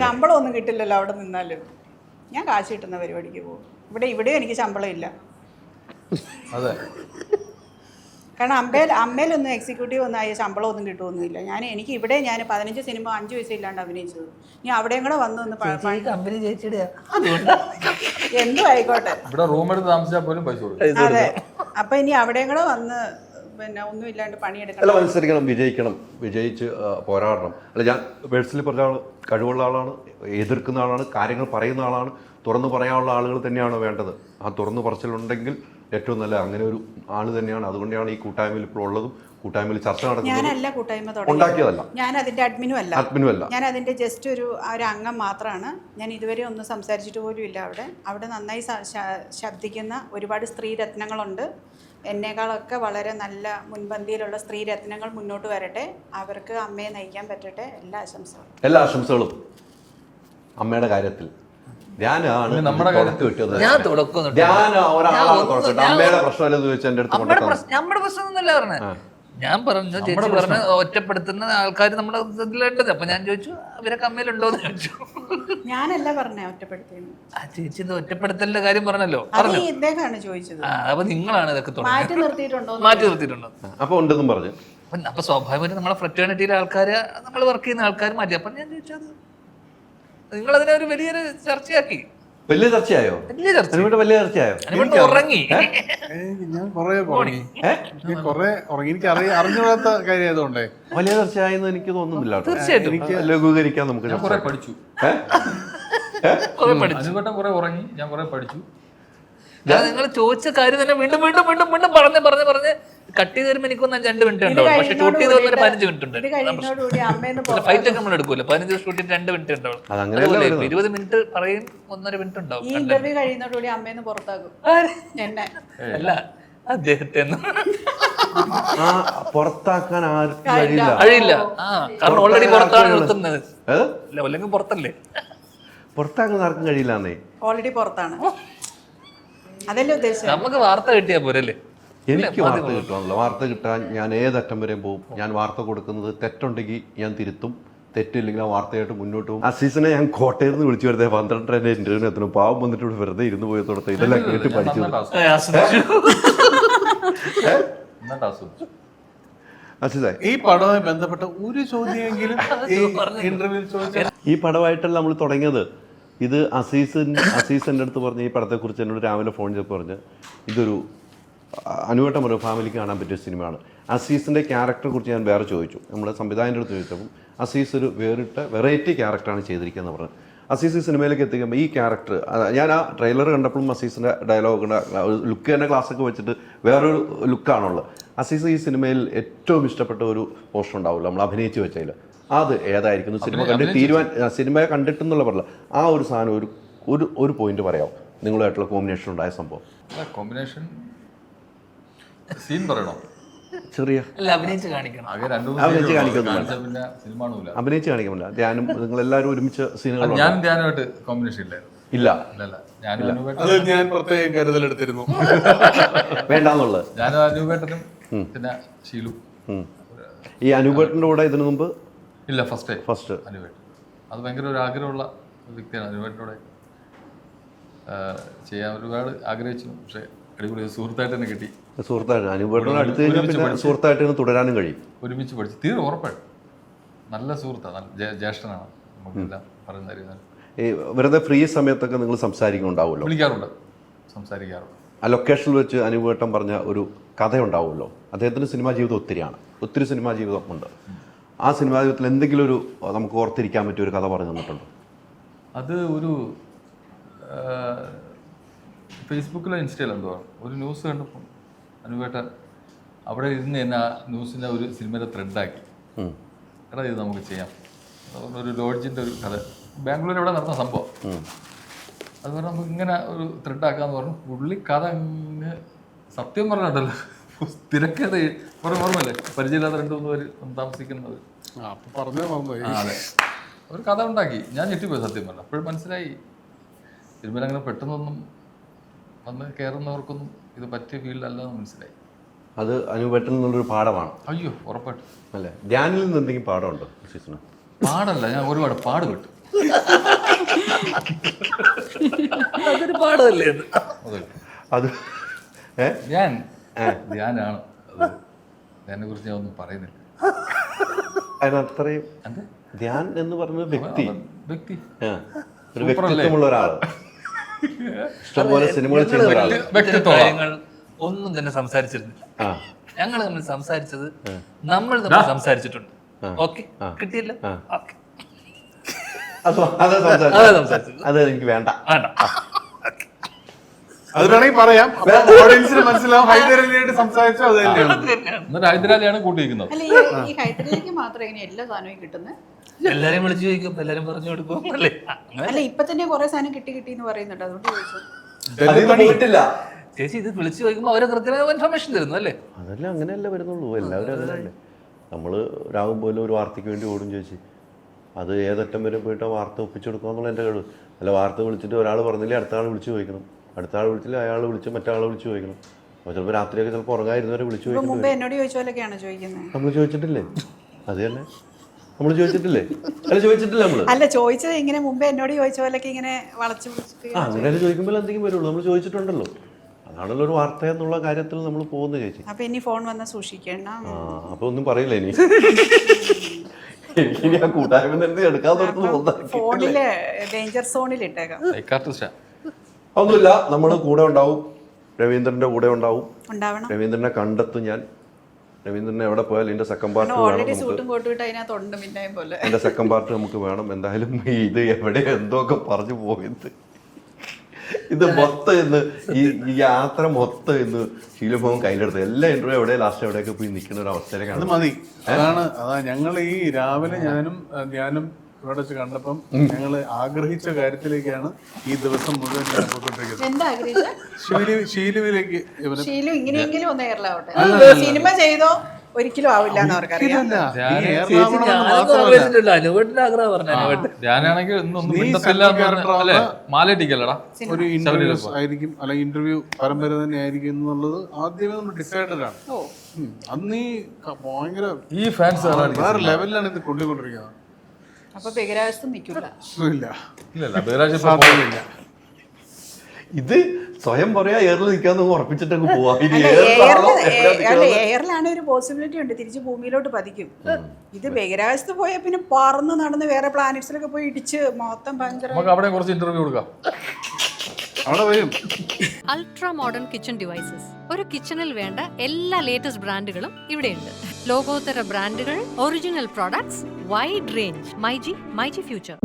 ശമ്പളം ഒന്നും കിട്ടില്ലല്ലോ അവിടെ നിന്നാലും. ഞാൻ കാശ് കിട്ടുന്ന പരിപാടിക്ക് പോകും. ഇവിടെ എനിക്ക് ശമ്പളം ഇല്ല. അതെ, കാരണം അമ്മയിലൊന്നും എക്സിക്യൂട്ടീവ് ഒന്നും ആയ ശമ്പളം ഒന്നും കിട്ടുമൊന്നുമില്ല. എനിക്ക് ഇവിടെ ഞാൻ 15 സിനിമ 5 പൈസ ഇല്ലാണ്ട് അഭിനയിച്ചത്. ഇനി അവിടെയും കൂടെ വന്ന് എന്തും ആയിക്കോട്ടെ, ഇവിടെ റൂം എടുത്ത് താമസിച്ചാൽ പോലും പൈസ കൊടുക്കും. അതെ. അപ്പൊ ഇനി അവിടെയും കൂടെ വന്ന് പിന്നെ ഒന്നും ഇല്ലാണ്ട് പണിയെടുക്കണം. അല്ല, മത്സരിക്കണം, വിജയിക്കണം, വിജയിച്ച് പോരാടണം. അല്ല, ഞാൻ പേഴ്സണലി പറഞ്ഞ ആൾ കഴിവുള്ള ആളാണ്, എതിർക്കുന്ന ആളാണ്, കാര്യങ്ങൾ പറയുന്ന ആളാണ്, തുറന്നു പറയാനുള്ള ആളുകൾ തന്നെയാണ് വേണ്ടത്. ആ തുറന്നു പറച്ചിലുണ്ടെങ്കിൽ ഏറ്റവും നല്ല അങ്ങനെ ഒരു ആള് തന്നെയാണ്. അതുകൊണ്ടാണ് ഈ കൂട്ടായ്മയിൽ ഇപ്പോൾ ഉള്ളതും കൂട്ടായ്മയിൽ ചർച്ച നടക്കുന്നത്. ഞാനല്ല കൂട്ടായ്മ ഉണ്ടാക്കിയതല്ല, ഞാൻ അതിന്റെ അഡ്മിനും അല്ല. ഞാൻ അതിന്റെ ജസ്റ്റ് ഒരു അംഗം മാത്രമാണ്. ഞാൻ ഇതുവരെ ഒന്നും സംസാരിച്ചിട്ട് പോലും ഇല്ല. അവിടെ നന്നായി ശബ്ദിക്കുന്ന ഒരുപാട് സ്ത്രീ രത്നങ്ങളുണ്ട്. എന്നേക്കാളൊക്കെ വളരെ നല്ല മുൻപന്തിയിലുള്ള സ്ത്രീ രത്നങ്ങൾ മുന്നോട്ട് വരട്ടെ. അവർക്ക് അമ്മയെ നയിക്കാൻ പറ്റട്ടെ. എല്ലാ ആശംസകളും അമ്മയുടെ കാര്യത്തിൽ. ധ്യാനാണ് നമ്മുടെ അമ്മയുടെ പ്രശ്നമല്ലെന്ന് ചോദിച്ചാൽ എൻ്റെ അടുത്ത് നമ്മുടെ പ്രശ്നമൊന്നുമില്ല പറഞ്ഞത്. ഞാൻ പറഞ്ഞു, ചേച്ചി പറഞ്ഞ ഒറ്റപ്പെടുത്തുന്ന ആൾക്കാർ നമ്മുടെ ഇതിലുണ്ടത്. അപ്പൊ ഞാൻ ചോദിച്ചു അവരൊക്കെ അമ്മയിലുണ്ടോന്ന് ചോദിച്ചു. ഞാനല്ല പറഞ്ഞ ഒറ്റപ്പെടുത്തിയെന്ന്. ആ ചേച്ചി ഇത് ഒറ്റപ്പെടുത്തലിന്റെ കാര്യം പറഞ്ഞല്ലോ. ഇദ്ദേഹമാണ് ചോദിച്ചത്. അപ്പൊ നിങ്ങളാണ് ഇതൊക്കെ മാറ്റി നിർത്തിയിട്ടുണ്ടോ? അപ്പൊ ഉണ്ടെന്നും പറഞ്ഞു. അപ്പൊ സ്വാഭാവികമായിട്ട് നമ്മളെ ഫ്രറ്റേണിറ്റിയിലെ ആൾക്കാര്, നമ്മൾ വർക്ക് ചെയ്യുന്ന ആൾക്കാർ മാറ്റി. അപ്പൊ ഞാൻ ചോദിച്ചത് നിങ്ങളതിനെ ഒരു വലിയൊരു ചർച്ചയാക്കി. വലിയ ചർച്ചയായോ? വലിയ ചർച്ച, വലിയ ചർച്ചയായോ? ഉറങ്ങി. ഞാൻ കൊറേ ഉറങ്ങി. എനിക്ക് അറിഞ്ഞൂടാത്ത കാര്യമായതുകൊണ്ടേ വലിയ ചർച്ചയായെന്ന് എനിക്ക് തോന്നുന്നില്ല. തീർച്ചയായിട്ടും എനിക്ക് ലഘൂകരിക്കാൻ നമുക്ക് കുറെ പഠിച്ചു. അനുവട്ടം കുറെ ഉറങ്ങി, ഞാൻ കുറെ പഠിച്ചു. നിങ്ങൾ ചോദിച്ച കാര്യം തന്നെ വീണ്ടും വീണ്ടും വീണ്ടും വീണ്ടും പറഞ്ഞ് കട്ട് ചെയ്ത് വരുമ്പോൾ എനിക്കൊന്നും 2 മിനിറ്റ് ഉണ്ടാവും. പക്ഷെ ഷൂട്ട് ചെയ്ത് വന്നിട്ട് 15 മിനിറ്റ് ഉണ്ട്. ഫൈറ്റ് ഒക്കെ നമ്മൾ എടുക്കൂല. 15 ഷൂട്ട് ചെയ്ത് 2 മിനിറ്റ് ഉണ്ടാവും. 20 മിനിറ്റ് പറയും, 1.5 മിനിറ്റ് ഉണ്ടാവും. ഇന്റർവ്യൂ കഴിയുന്നതോടുകൂടി അമ്മേന്ന് പുറത്താകും എന്നെ. അല്ല, അദ്ദേഹത്തെ പുറത്താക്കാൻ ആർക്കും കഴിയില്ല. കാരണം ഓൾറെഡി പുറത്താണ് നിർത്തുന്നത്. അല്ലെങ്കിൽ പുറത്തല്ലേ? പുറത്താക്കാൻ ആർക്കും കഴിയില്ലെന്നേ. ഓൾറെഡി പുറത്താണ്. അതല്ലേ ഉദ്ദേശം. നമുക്ക് വാർത്ത കിട്ടിയാ പോരല്ലേ? എനിക്ക് വാർത്ത കിട്ടണമല്ലോ. വാർത്ത കിട്ടാൻ ഞാൻ ഏതറ്റം വരെ പോകും. ഞാൻ വാർത്ത കൊടുക്കുന്നത് തെറ്റുണ്ടെങ്കിൽ ഞാൻ തിരുത്തും, തെറ്റില്ലെങ്കിൽ ആ വാർത്തയായിട്ട് മുന്നോട്ട് പോകും. അസീസിനെ ഞാൻ കോട്ടയിൽ നിന്ന് വിളിച്ചു വരുന്നത് 12 ഇന്റർവ്യൂവിന് എത്തണം. പാവം വന്നിട്ട് ഇവിടെ വെറുതെ ഇരുന്ന് പോയി തുടർത്ത് ഇതെല്ലാം കേട്ട് പഠിച്ചു. അസീസേ, ഈ പടവുമായി ബന്ധപ്പെട്ട ഒരു ചോദ്യമെങ്കിലും ഇന്റർവ്യൂ ചോദിച്ചാൽ. ഈ പടമായിട്ടല്ല നമ്മൾ തുടങ്ങിയത്. ഇത് അസീസ് എൻ്റെ അടുത്ത് പറഞ്ഞ് ഈ പടത്തെക്കുറിച്ച് എന്നോട് രാവിലെ ഫോൺ ചെയ്ത് പറഞ്ഞ് ഇതൊരു അനുവേട്ടം ഒരു ഫാമിലിക്ക് കാണാൻ പറ്റിയ സിനിമയാണ്. അസീസിൻ്റെ ക്യാരക്ടറെ കുറിച്ച് ഞാൻ വേറെ ചോദിച്ചു. നമ്മുടെ സംവിധായകൻ്റെ അടുത്ത് ചോദിച്ചപ്പോൾ അസീസ് ഒരു വെറൈറ്റി ക്യാരക്ടറാണ് ചെയ്തിരിക്കുകയെന്ന് പറഞ്ഞു. അസീസ് ഈ സിനിമയിലേക്ക് എത്തിക്കുമ്പോൾ ഈ ക്യാരക്ടർ, ഞാൻ ആ ട്രെയിലർ കണ്ടപ്പോഴും അസീസിൻ്റെ ഡയലോഗിൻ്റെ ലുക്ക് തന്നെ ക്ലാസ്സൊക്കെ വെച്ചിട്ട് വേറൊരു ലുക്കാണുള്ളത്. അസീസ് ഈ സിനിമയിൽ ഏറ്റവും ഇഷ്ടപ്പെട്ട ഒരു പോസ്റ്റർ ഉണ്ടാവുമല്ലോ നമ്മൾ അഭിനയിച്ച് വെച്ചതിൽ, അത് ഏതായിരിക്കുന്നു? സിനിമയെ കണ്ടിട്ടെന്നുള്ള പറഞ്ഞില്ല, ആ ഒരു സാധനം ഒരു പോയിന്റ് പറയാമോ? നിങ്ങളുമായിട്ടുള്ള കോമ്പിനേഷൻ ഉണ്ടായ സംഭവം. കോമ്പിനേഷൻ സീൻ പറയണോ? ചെറിയ അഭിനയിച്ച് കാണിക്കണം. അഭിനയിച്ച് കാണിക്കുന്നില്ല, അഭിനയിച്ച് കാണിക്കുന്നില്ല. ധ്യാനും നിങ്ങളെല്ലാവരും ഒരുമിച്ച് സീനുകൾ. ഞാൻ ധ്യാനമായിട്ട് കോമ്പിനേഷൻ ഇല്ല. ഞാൻ പ്രത്യേകം കരുതലെടുത്തിരുന്നു വേണ്ടാന്നുള്ളത്. ഞാനും അനൂപേട്ടനും പിന്നെ ഷീലു. ഈ അനൂപേട്ടൻ്റെ കൂടെ ഇതിനു മുമ്പ് ഇല്ല, ഫസ്റ്റ് അനുവേട്ടൻ. അത് ഭയങ്കര ഒരു ആഗ്രഹമുള്ള വ്യക്തിയാണ്. അനുവേട്ടനോടെ ചെയ്യാൻ ഒരുപാട് ആഗ്രഹിച്ചു. പക്ഷേ അടിപൊളി സുഹൃത്തായിട്ട് തന്നെ കിട്ടി. സുഹൃത്തായിട്ട് അനുവേട്ടനോട് അടുത്ത് കഴിഞ്ഞാൽ പിന്നെ സുഹൃത്തായിട്ട് തുടരാനും കഴിയും. ഒരുമിച്ച് പഠിച്ചു, തീരെ ഉറപ്പായിട്ട് നല്ല സുഹൃത്താണ്, നല്ല ജ്യേഷ്ഠനാണ്. നമുക്കെല്ലാം പറയുന്ന അറിയുന്നത്. ഈ വെറുതെ ഫ്രീ സമയത്തൊക്കെ നിങ്ങൾ സംസാരിക്കുന്നുണ്ടാവുമല്ലോ? വിളിക്കാറുണ്ട്, സംസാരിക്കാറുണ്ട്. ആ ലൊക്കേഷനിൽ വെച്ച് അനുവേട്ടൻ പറഞ്ഞ ഒരു കഥയുണ്ടാവുമല്ലോ. അദ്ദേഹത്തിൻ്റെ സിനിമാ ജീവിതം ഒത്തിരി സിനിമാ ജീവിതം ഉണ്ട്. ആ സിനിമാ ജീവിതത്തിൽ എന്തെങ്കിലും ഒരു നമുക്ക് ഓർത്തിരിക്കാൻ പറ്റിയ ഒരു കഥ പറഞ്ഞു തന്നിട്ടുണ്ടോ? അത് ഒരു ഫേസ്ബുക്കിലോ ഇൻസ്റ്റയിലോ എന്തോ ഒരു ന്യൂസ് കണ്ടപ്പോൾ അനുവേട്ടൻ അവിടെ ഇരുന്ന് തന്നെ ആ ന്യൂസിൻ്റെ ഒരു സിനിമയുടെ ത്രെഡാക്കി. എടാ ഇത് നമുക്ക് ചെയ്യാം. ഒരു ലോഡ്ജിൻ്റെ ഒരു കഥ ബാംഗ്ലൂർ ഇവിടെ നടന്ന സംഭവം. അത് പറഞ്ഞാൽ നമുക്ക് ഇങ്ങനെ ഒരു ത്രെഡാക്കാന്ന് പറഞ്ഞു. പുള്ളി കഥ അങ്ങ് സത്യം പറഞ്ഞിട്ടല്ലോ, തിരക്കഥ ഓർമ്മല്ലേ, പരിചയമില്ലാത്ത 2-3 പേര് താമസിക്കുന്നത്. അതെ, ഒരു കഥ ഉണ്ടാക്കി. ഞാൻ ഞെട്ടിപ്പോയി സത്യം പറഞ്ഞു. അപ്പോഴും മനസ്സിലായി സിനിമയിൽ അങ്ങനെ പെട്ടെന്നൊന്നും വന്ന് കയറുന്നവർക്കൊന്നും ഇത് പറ്റിയ ഫീൽഡല്ലെന്ന് മനസ്സിലായി. അത് അനുവേട്ടൻ എന്നുള്ളൊരു പാഠമാണ്. അയ്യോ, ഉറപ്പായിട്ടും. അല്ലേ? ധ്യാനിൽ നിന്ന് എന്തെങ്കിലും പാഠമുണ്ടോ? പാടല്ല, ഞാൻ ഒരുപാട് പാടുപെട്ടു. അതൊരു പാടമല്ലേ അത്? അതെ. അത് ധ്യാനാണ് ധ്യാനെ കുറിച്ച് ഞാൻ ഒന്നും പറയുന്നില്ല. അതിനത്രയും ധ്യാൻ എന്ന് പറയുന്നത് വ്യക്തി, വ്യക്തി ഒരു വ്യക്തിത്വമുള്ള ഒരാള്, ഇഷ്ടംപോലെ സിനിമകൾ ചെയ്യുന്ന ഒരാള്. ഇത്തരം കാര്യങ്ങൾ ഒന്നും തന്നെ സംസാരിച്ചിരുന്നില്ല. ഞങ്ങൾ തമ്മിൽ സംസാരിച്ചത് നമ്മൾ തമ്മിൽ സംസാരിച്ചിട്ടുണ്ട്. ഓക്കെ, കിട്ടിയില്ല. ഓക്കെ, അത് എനിക്ക് വേണ്ട. അത് വേണമെങ്കിൽ പറയാം, ഓഡിയൻസിന് മനസ്സിലാവും. ഹൈദരാലിയായിട്ട് സംസാരിച്ചോ അത് തന്നെയാണ്. എന്നിട്ട് ഹൈദരാലിയാണ് കൂട്ടിയിരിക്കുന്നത്. അല്ല ഈ ഹൈദരാലിക്ക് മാത്രം ഇങ്ങനെ എല്ലാ സാധനവും കിട്ടുന്നത്? എല്ലാരും വിളിച്ചു ചോദിക്കും, എല്ലാരും പറഞ്ഞു കൊടുക്കും അല്ലേ? അല്ല ഇപ്പൊ തന്നെ കുറെ സാധനം കിട്ടി എന്ന് പറയുന്നുണ്ട്, അതുകൊണ്ട് ചോദിച്ചു. ചേച്ചി ഇത് വിളിച്ചു ചോദിക്കുമ്പോൾ അവരെ കൃത്യമായ ഇൻഫർമേഷൻ തരുന്നു അല്ലേ? അതെല്ലാം അങ്ങനെയല്ല വരുന്നുള്ളൂ, എല്ലാവരും അങ്ങനെയല്ലേ. നമ്മള് രാവും പോലെ ഒരു വാർത്തയ്ക്ക് വേണ്ടി ഓടും ചോദിച്ചു, അത് ഏതറ്റം വരെ പോയിട്ട് ആ വാർത്ത ഒപ്പിച്ചു കൊടുക്കുക എന്നുള്ള എൻ്റെ കഴിവ്. അല്ല, വാർത്ത വിളിച്ചിട്ട് ഒരാൾ പറഞ്ഞില്ലേ അടുത്ത ആൾ വിളിച്ചു ചോദിക്കണം, അടുത്ത ആൾ വിളിച്ചില്ല അയാൾ വിളിച്ച് മറ്റാളെ വിളിച്ചു ചോദിക്കണം. അപ്പോൾ ചിലപ്പോൾ രാത്രിയൊക്കെ ചിലപ്പോൾ ഉറങ്ങായിരുന്നവരെ വിളിച്ചു ചോദിക്കണം. മുമ്പ് എന്നോട് ചോദിച്ച പോലെയൊക്കെയാണ് ചോദിക്കുന്നത്. നമ്മൾ ചോദിച്ചിട്ടില്ലേ? അത് തന്നെ നമ്മൾ ചോദിച്ചിട്ടില്ലേ? അല്ല ചോദിച്ചിട്ടില്ല നമ്മള്. അല്ല ചോദിച്ചത് ഇങ്ങനെ മുമ്പേ എന്നോട് ചോദിച്ച പോലെയൊക്കെ ഇങ്ങനെ വളച്ചു അങ്ങനെ ചോദിക്കുമ്പോൾ എന്തെങ്കിലും വരുള്ളൂ. നമ്മൾ ചോദിച്ചിട്ടുണ്ടല്ലോ, അതാണല്ലോ ഒരു വാർത്ത എന്നുള്ള കാര്യത്തിൽ നമ്മൾ പോകുന്ന ചേച്ചി. അപ്പൊ ഇനി ഫോൺ വന്നാൽ സൂക്ഷിക്കണം. അപ്പൊ ഒന്നും പറയില്ല ഇനി. എനിക്കിനി ആ കൂട്ടായ്മ തന്നെ എടുക്കാൻ ഫോണില് ഡേഞ്ചർ സോണിൽ ഇട്ടേക്കാം. ഒന്നുമില്ല, നമ്മൾ കൂടെ ഉണ്ടാവും, രവീന്ദ്രന്റെ കൂടെ ഉണ്ടാവും. ഉണ്ടാവണം. രവീന്ദ്രനെ കണ്ടെത്തും ഞാൻ. രവീന്ദ്രനെ എവിടെ പോയാലും എന്റെ സെക്കൻഡ് പാർട്ട് വേണം. ഓൾറെഡി സൂട്ടും കോട്ടും ഇട്ട് അതിനകത്തുണ്ട് പിന്നെയും പോലെ. എന്റെ സെക്കൻഡ് പാർട്ട് നമുക്ക് വേണം എന്തായാലും. ഇത് എവിടെ എന്തൊക്കെ പറഞ്ഞു പോയത്, ഇത് മൊത്തം ഇന്ന് ഈ യാത്ര മൊത്തം ഇന്ന് ശീലഭവൻ കയ്യിലെടുത്ത് എല്ലാ ഇന്റർവ്യൂ എവിടെ ലാസ്റ്റ് എവിടെയൊക്കെ പോയി നിൽക്കുന്ന ഒരു അവസ്ഥയിലേക്കാണ്. അത് മതി. അതാ ഞങ്ങൾ ഈ രാവിലെ ഞാനും ഇവിടെ വെച്ച് കണ്ടപ്പം ഞങ്ങള് ആഗ്രഹിച്ച കാര്യത്തിലേക്കാണ് ഈ ദിവസം മുഴുവൻ പോയിക്കൊണ്ടിരിക്കുന്നത്. ഷീലുവിലേക്ക് ഇങ്ങനെയെങ്കിലും ഒന്ന് എയർലാവട്ടെ. സിനിമ ചെയ്തോ ഒരിക്കലും ആവില്ല എന്ന് അവർക്കറിയാം. ധ്യാനാണെങ്കിൽ ഒരു ഇന്റർവ്യൂസ് ആയിരിക്കും, അല്ലെങ്കിൽ ഇന്റർവ്യൂ പരമ്പര തന്നെ ആയിരിക്കും എന്നുള്ളത് ആദ്യമേ നമ്മൾ ഡിസൈഡഡ് ആണ്. അന്ന് ഈ ഭയങ്കര ഈ ഫാൻസ് വേറെ ലെവലിലാണ് ഇത് കൊണ്ടുകൊണ്ടിരിക്കുന്നത്. അപ്പൊ ബഹിരാകാശത്തും നിൽക്കില്ല. ഇത് സ്വയം പറയാ എയറിൽ നിൽക്കാന്ന് ഉറപ്പിച്ചിട്ടങ്ങ് പോവാ. എയറിലാണ് ഒരു പോസിബിലിറ്റി ഉണ്ട്, തിരിച്ച് ഭൂമിയിലോട്ട് പതിക്കും. ഇത് ബഹിരാകാശത്ത് പോയാൽ പിന്നെ പറന്ന് നടന്ന് വേറെ പ്ലാനറ്റ്സിലൊക്കെ പോയി ഇടിച്ച് മൊത്തം ഭയങ്കര. അവിടെ കുറച്ച് ഇന്റർവ്യൂ കൊടുക്കാം. Ultra modern kitchen devices. ഒരു കിച്ചണിൽ വേണ്ട എല്ലാ ലേറ്റസ്റ്റ് ബ്രാൻഡുകളും ഇവിടെയുണ്ട്. ലോകോത്തര ബ്രാൻഡുകൾ, original products, wide range. MyG future.